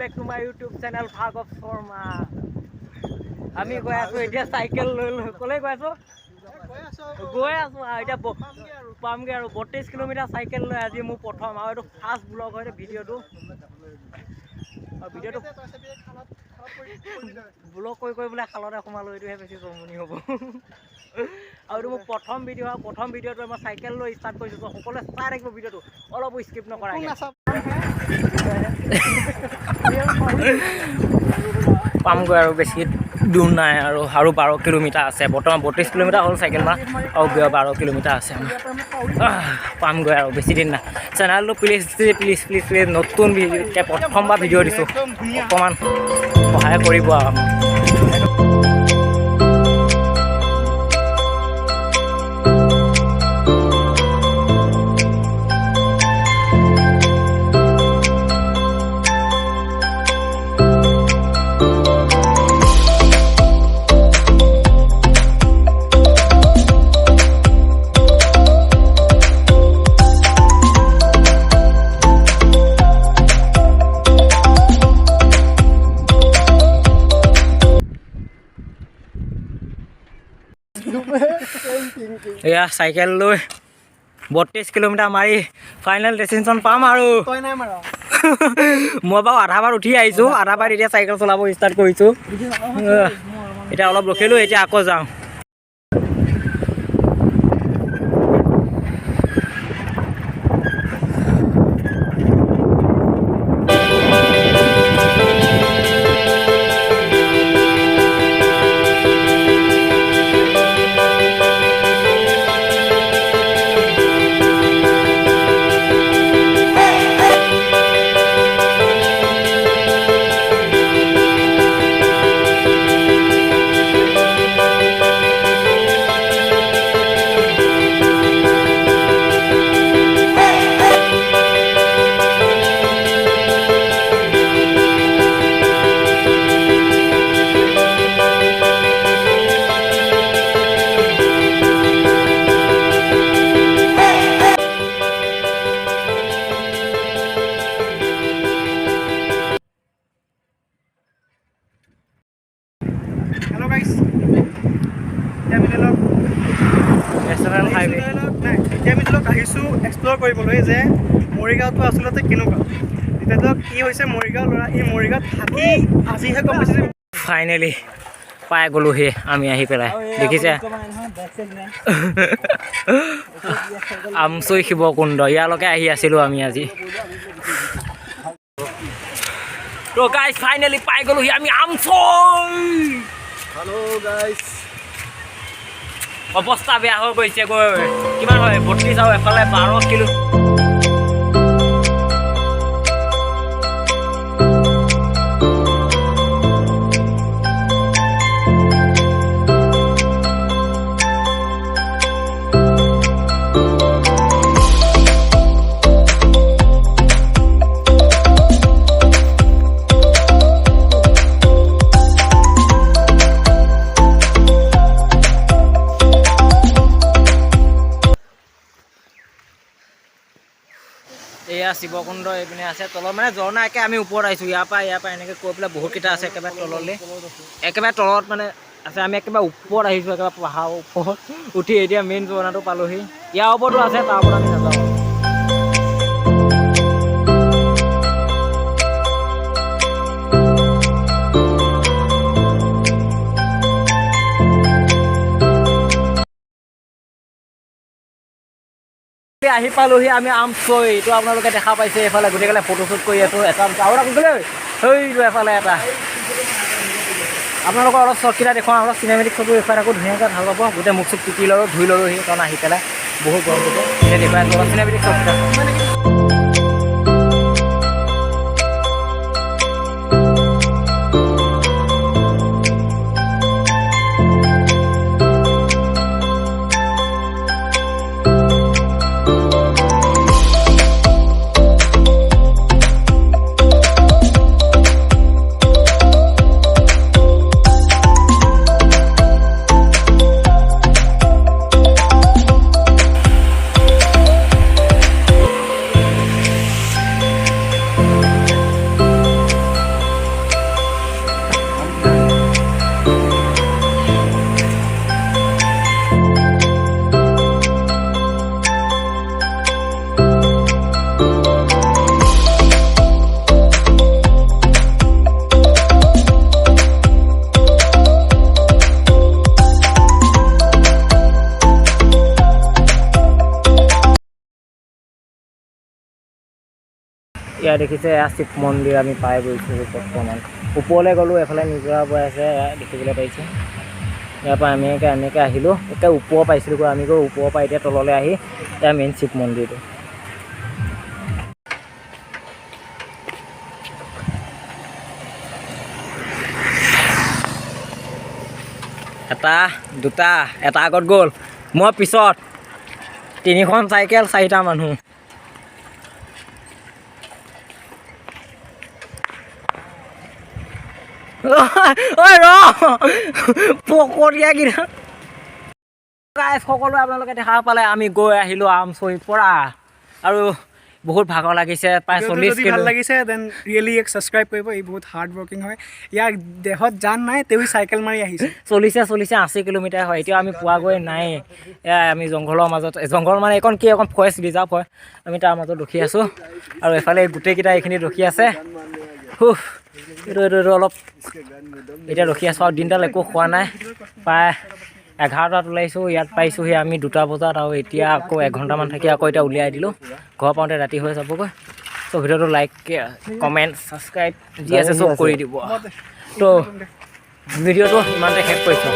back to my YouTube channel Bhag of Sharma. আমি গৈ আছো এতিয়া সাইকেল লৈ কলে গৈ আছো এতিয়া পামগে আৰু 32 কিলোমিটাৰ সাইকেল লৈ আজি মোৰ প্ৰথম আৰু এইটো ফাৰ্ষ্ট ব্লগ হয় ভিডিঅটো ব্লগ কৈ বোলে খালতে সোমালো এইটোহে বেছি জমনি হ'ব আৰু মোৰ প্ৰথম ভিডিঅটো মই সাইকেল লৈ ষ্টাৰ্ট কৰিছো তো সকলোৱে চাই থাকিব ভিডিঅটো অলপ স্কিপ নকৰাকে পামগৈ আৰু বেছি দূৰ নাই আৰু 12 কিলোমিটাৰ আছে বৰ্তমান 32 কিলোমিটাৰ হ'ল চাইকেল মাৰা আৰু 12 কিলোমিটাৰ আছে পামগৈ আৰু বেছি দিন নাই চেনেলটো প্লিজ নতুন ভিডিঅ' প্ৰথমবাৰ ভিডিঅ' দিছোঁ অকণমান সহায় কৰিব আৰু এয়া সাইকেল লৈ 32 কিলোমিটাৰ মাৰি ফাইনেল ডেষ্টিনেশ্যন পাম আৰু মই বাৰু আধাবাৰ উঠি আহিছোঁ আধাবাৰ এতিয়া চাইকেল চলাব ষ্টাৰ্ট কৰিছোঁ এতিয়া অলপ ৰখিলোঁ এতিয়া আকৌ যাওঁ এক্সপ্ল'ৰ কৰিবলৈ যে মৰিগাঁওটো আচলতে কেনেকুৱা এতিয়াতো কি হৈছে মৰিগাঁও ল'ৰা এই মৰিগাঁৱত থাকি আজিহে গম পাইছে ফাইনেলি পাই গ'লোহি আমি আহি পেলাই দেখিছে আমচৈ শিৱকুণ্ড ইয়ালৈকে আহি আছিলোঁ আমি আজি তো গাইজ ফাইনেলি পাই গ'লোহি আমি আমচৈ হেল্ল' গাইজ অৱস্থা বেয়া হৈ গৈছে গৈ কিমান হয় 32 আৰু এফালে 12 কিলো এয়া শিৱকুণ্ড এইপিনে আছে তলত মানে ঝৰ্ণা একে আমি ওপৰত আহিছোঁ ইয়াৰ পৰা এনেকৈ কৈ পেলাই বহুতকেইটা আছে একেবাৰে তললৈ একেবাৰে তলত মানে আছে আমি একেবাৰে ওপৰত আহিছোঁ একেবাৰে পাহাৰৰ ওপৰত উঠি এতিয়া মেইন ঝৰ্ণাটো পালোহি ইয়াৰ ওপৰতো আছে তাৰ ওপৰত আমি নাযাওঁ আহি পালোহি আমি আমচৈ এইটো আপোনালোকে দেখা পাইছে এইফালে গোটেইকালে ফটোশ্বুট কৰি আছোঁ এটা আৰু এটা গৈছিলোঁ এফালে এটা আপোনালোকৰ অলপ চৰ্টকেইটা দেখুৱাওঁ অলপ চিনেমেটিক ফটো এইফালে আকৌ ধুনীয়াকৈ ভাল পাব গোটেই মুখ চুখ টিকি ল'লোঁ ধুই ল'লোঁ সেইকাৰণে আহি পেলাই বহুত গৰম দিছে এতিয়া দেখুৱাই অলপ চিনেমেটিক চৰ্টকেইটা ইয়াত দেখিছে এয়া শিৱ মন্দিৰ আমি পাই গৈছোঁ বৰ্তমান ওপৰলৈ গ'লোঁ এফালে নিজৰা বৈ আছে দেখিবলৈ পাইছে ইয়াৰ পৰা আমি এনেকৈ আহিলোঁ একে ওপৰ পাইছিলোঁ গৈ আমি গৈ ওপৰৰ পৰা এতিয়া তললৈ আহি এয়া মেইন শিৱ মন্দিৰটো এটা দুটা এটা আগত গ'ল মই পিছত 3খন চাইকেল 4টা মানুহ ঐ ৰ পকৰীয়া কিনা গাইজ সকলোৱে আপোনালোকে দেখা পালে আমি গৈ আহিলোঁ আমচৈৰ পৰা আৰু বহুত ভাগৰ লাগিছে প্ৰায় 40 কিলো ভাল লাগিছে দেন ৰিয়েলি এক সাবস্ক্ৰাইব কৰিব এই বহুত হাৰ্ড ওয়াৰ্কিং হয় ইয়াৰ দেহত জান নাই তেও সাইকেল মাৰি আহিছে চলিছে 80 কিলোমিটাৰ হয় এতিয়া আমি পোৱা গৈ নাই আমি জংঘলৰ মাজত জংঘল মানে এখন কি এখন ফৰেষ্ট ৰিজাৰ্ভ হয় আমি তাৰ মাজত ৰখি আছোঁ আৰু এফালে গোটেইকেইটা এইখিনি ৰখি আছে এইটো অলপ এতিয়া ৰখি আছোঁ আৰু দিনডাল একো খোৱা নাই প্ৰায় 11টাত ওলাইছোঁ ইয়াত পাইছোঁহি আমি 2টা বজাত আৰু এতিয়া আকৌ 1 ঘণ্টামান থাকি আকৌ এতিয়া উলিয়াই দিলোঁ ঘৰ পাওঁতে ৰাতি হৈ যাবগৈ ত' ভিডিঅ'টো লাইক কমেণ্ট ছাবস্ক্ৰাইব যি আছে চব কৰি দিব ত' ভিডিঅ'টো ইমানতে শেষ কৰিছোঁ